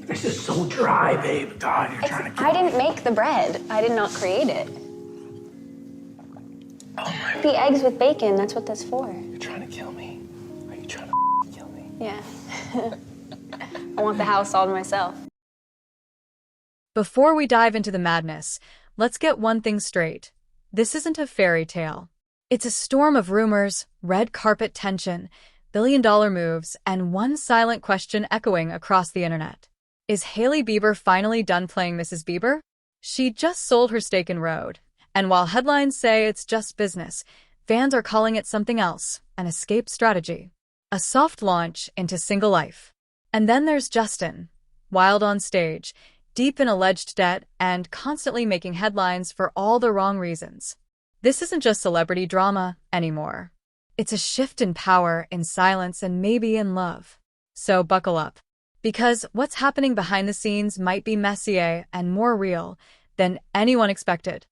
This is so dry, babe. God, you're trying to kill I didn't make the bread. I did not create it. Oh my. The eggs with bacon, that's what that's for. You're trying to kill me. Are you trying to kill me? Yeah. I want the house all to myself. Before we dive into the madness, let's get one thing straight. This isn't a fairy tale. It's a storm of rumors, red carpet tension, billion-dollar moves, and one silent question echoing across the internet. Is Hailey Bieber finally done playing Mrs. Bieber? She just sold her stake in Rhode, and while headlines say it's just business, fans are calling it something else, an escape strategy. A soft launch into single life. And then there's Justin, wild on stage, deep in alleged debt, and constantly making headlines for all the wrong reasons. This isn't just celebrity drama anymore. It's a shift in power, in silence, and maybe in love. So buckle up, because what's happening behind the scenes might be messier and more real than anyone expected.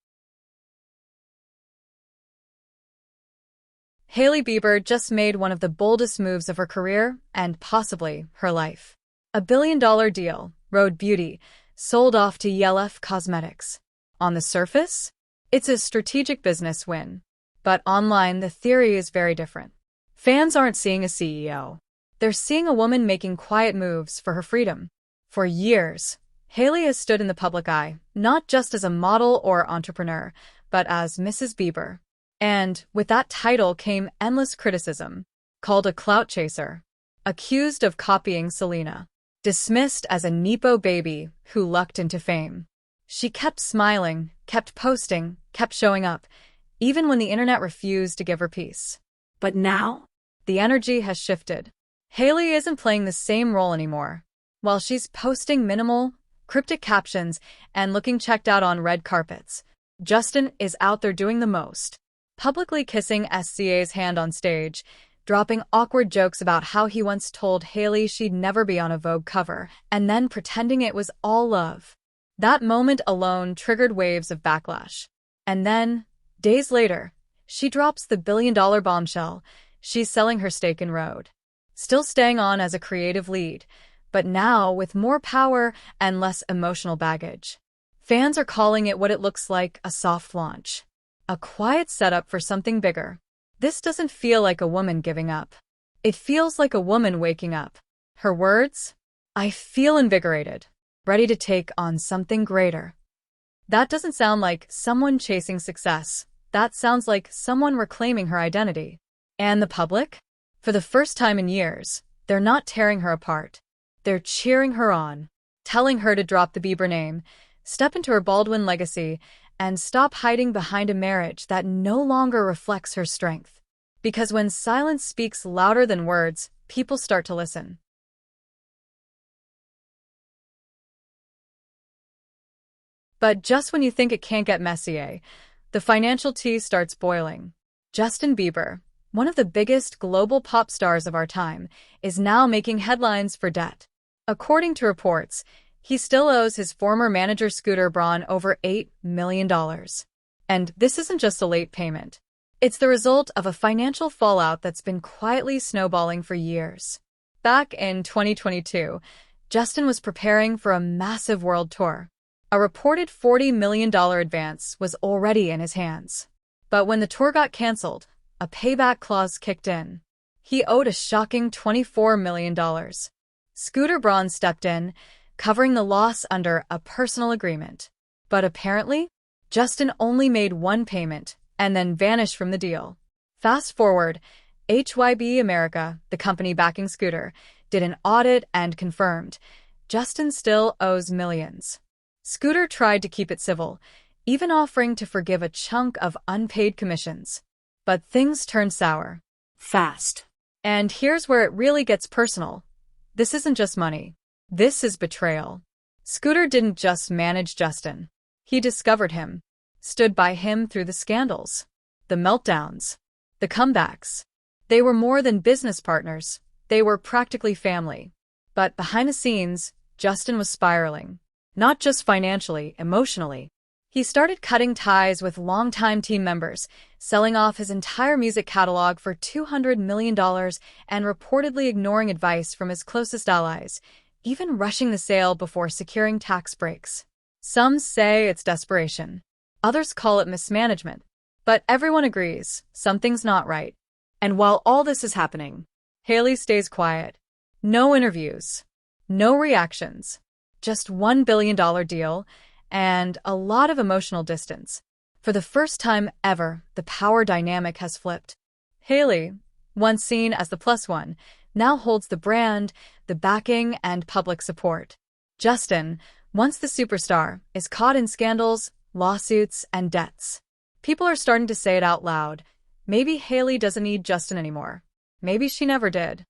Hailey Bieber just made one of the boldest moves of her career and possibly her life. A billion-dollar deal, Rhode Beauty, sold off to YLF Cosmetics. On the surface, it's a strategic business win. But online, the theory is very different. Fans aren't seeing a CEO. They're seeing a woman making quiet moves for her freedom. For years, Hailey has stood in the public eye, not just as a model or entrepreneur, but as Mrs. Bieber. And with that title came endless criticism, called a clout chaser, accused of copying Selena, dismissed as a Nepo baby who lucked into fame. She kept smiling, kept posting, kept showing up, even when the internet refused to give her peace. But now, the energy has shifted. Hailey isn't playing the same role anymore. While she's posting minimal, cryptic captions and looking checked out on red carpets, Justin is out there doing the most. Publicly kissing SCA's hand on stage, dropping awkward jokes about how he once told Hailey she'd never be on a Vogue cover, and then pretending it was all love. That moment alone triggered waves of backlash. And then, days later, she drops the billion-dollar bombshell. She's selling her stake in Rhode. Still staying on as a creative lead, but now with more power and less emotional baggage. Fans are calling it what it looks like, a soft launch. A quiet setup for something bigger. This doesn't feel like a woman giving up. It feels like a woman waking up. Her words? I feel invigorated, ready to take on something greater. That doesn't sound like someone chasing success. That sounds like someone reclaiming her identity. And the public? For the first time in years, they're not tearing her apart. They're cheering her on, telling her to drop the Bieber name, step into her Baldwin legacy, and stop hiding behind a marriage that no longer reflects her strength. Because when silence speaks louder than words, people start to listen. But just when you think it can't get messier, the financial tea starts boiling. Justin Bieber, one of the biggest global pop stars of our time, is now making headlines for debt. According to reports, he still owes his former manager Scooter Braun over $8 million. And this isn't just a late payment. It's the result of a financial fallout that's been quietly snowballing for years. Back in 2022, Justin was preparing for a massive world tour. A reported $40 million advance was already in his hands. But when the tour got canceled, a payback clause kicked in. He owed a shocking $24 million. Scooter Braun stepped in, covering the loss under a personal agreement. But apparently, Justin only made one payment and then vanished from the deal. Fast forward, HYB America, the company backing Scooter, did an audit and confirmed Justin still owes millions. Scooter tried to keep it civil, even offering to forgive a chunk of unpaid commissions. But things turned sour. Fast. And here's where it really gets personal. This isn't just money. This is betrayal. Scooter didn't just manage Justin. He discovered him, stood by him through the scandals, the meltdowns, the comebacks. They were more than business partners. They were practically family. But behind the scenes, Justin was spiraling. Not just financially, emotionally. He started cutting ties with longtime team members, selling off his entire music catalog for $200 million and reportedly ignoring advice from his closest allies, even rushing the sale before securing tax breaks. Some say it's desperation. Others call it mismanagement. But everyone agrees something's not right. And while all this is happening, Hailey stays quiet. No interviews. No reactions. Just $1 billion deal and a lot of emotional distance. For the first time ever, the power dynamic has flipped. Hailey, once seen as the plus one, now holds the brand, the backing, and public support. Justin, once the superstar, is caught in scandals, lawsuits, and debts. People are starting to say it out loud. Maybe Hailey doesn't need Justin anymore. Maybe she never did.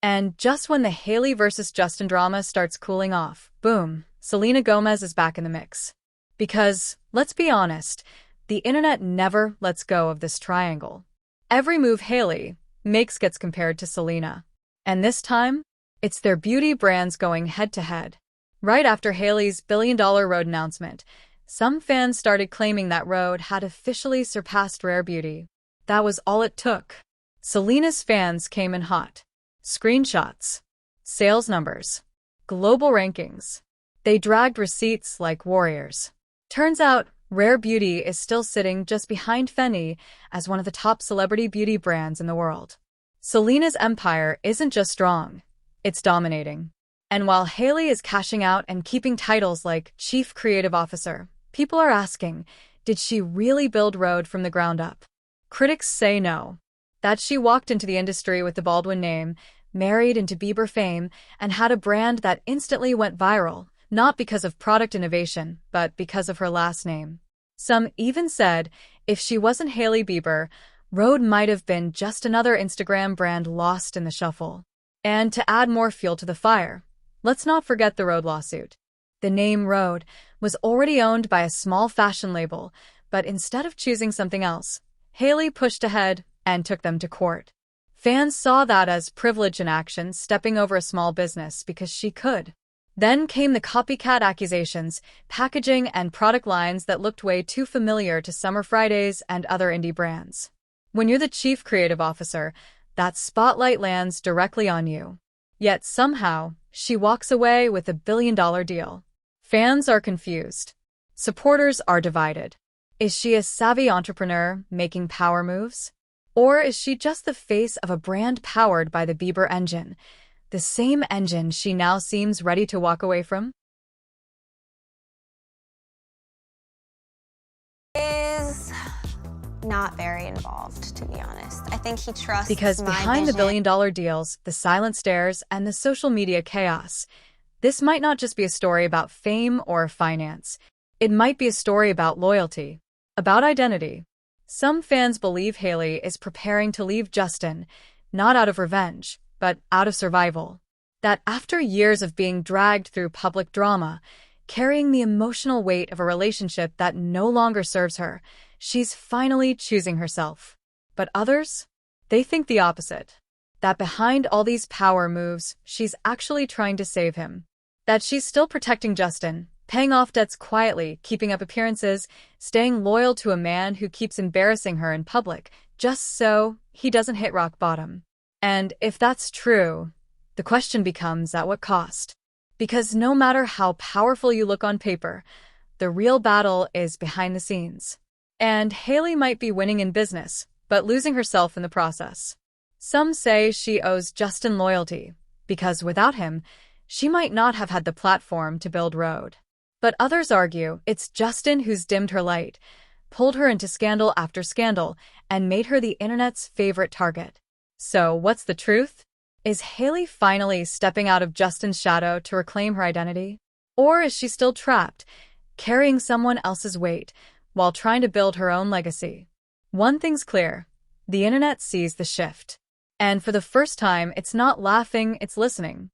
And just when the Hailey versus Justin drama starts cooling off, boom, Selena Gomez is back in the mix. Because, let's be honest, the internet never lets go of this triangle. Every move Hailey makes gets compared to Selena. And this time, it's their beauty brands going head-to-head. Right after Hailey's billion-dollar Rhode announcement, some fans started claiming that Rhode had officially surpassed Rare Beauty. That was all it took. Selena's fans came in hot. Screenshots, sales numbers, global rankings. They dragged receipts like warriors. Turns out, Rare Beauty is still sitting just behind Fenty as one of the top celebrity beauty brands in the world. Selena's empire isn't just strong, it's dominating. And while Hailey is cashing out and keeping titles like Chief Creative Officer, people are asking, did she really build Rhode from the ground up? Critics say no. That she walked into the industry with the Baldwin name, married into Bieber fame, and had a brand that instantly went viral, not because of product innovation, but because of her last name. Some even said, if she wasn't Hailey Bieber, Rhode might have been just another Instagram brand lost in the shuffle. And to add more fuel to the fire, let's not forget the Rhode lawsuit. The name Rhode was already owned by a small fashion label, but instead of choosing something else, Hailey pushed ahead and took them to court. Fans saw that as privilege in action, stepping over a small business because she could. Then came the copycat accusations, packaging and product lines that looked way too familiar to Summer Fridays and other indie brands. When you're the chief creative officer, that spotlight lands directly on you. Yet somehow, she walks away with a billion-dollar deal. Fans are confused. Supporters are divided. Is she a savvy entrepreneur making power moves? Or is she just the face of a brand powered by the Bieber engine, the same engine she now seems ready to walk away from? Is not very involved, to be honest. I think he trusts Because my behind the vision. billion-dollar deals, the silent stares, and the social media chaos, this might not just be a story about fame or finance. It might be a story about loyalty, about identity. Some fans believe Hailey is preparing to leave Justin, not out of revenge, but out of survival. That after years of being dragged through public drama, carrying the emotional weight of a relationship that no longer serves her, she's finally choosing herself. But others? They think the opposite. That behind all these power moves, she's actually trying to save him. That she's still protecting Justin, paying off debts quietly, keeping up appearances, staying loyal to a man who keeps embarrassing her in public, just so he doesn't hit rock bottom. And if that's true, the question becomes at what cost? Because no matter how powerful you look on paper, the real battle is behind the scenes. And Hailey might be winning in business, but losing herself in the process. Some say she owes Justin loyalty, because without him, she might not have had the platform to build Rhode. But others argue it's Justin who's dimmed her light, pulled her into scandal after scandal, and made her the internet's favorite target. So what's the truth? Is Hailey finally stepping out of Justin's shadow to reclaim her identity? Or is she still trapped, carrying someone else's weight, while trying to build her own legacy? One thing's clear, the internet sees the shift. And for the first time, it's not laughing, it's listening.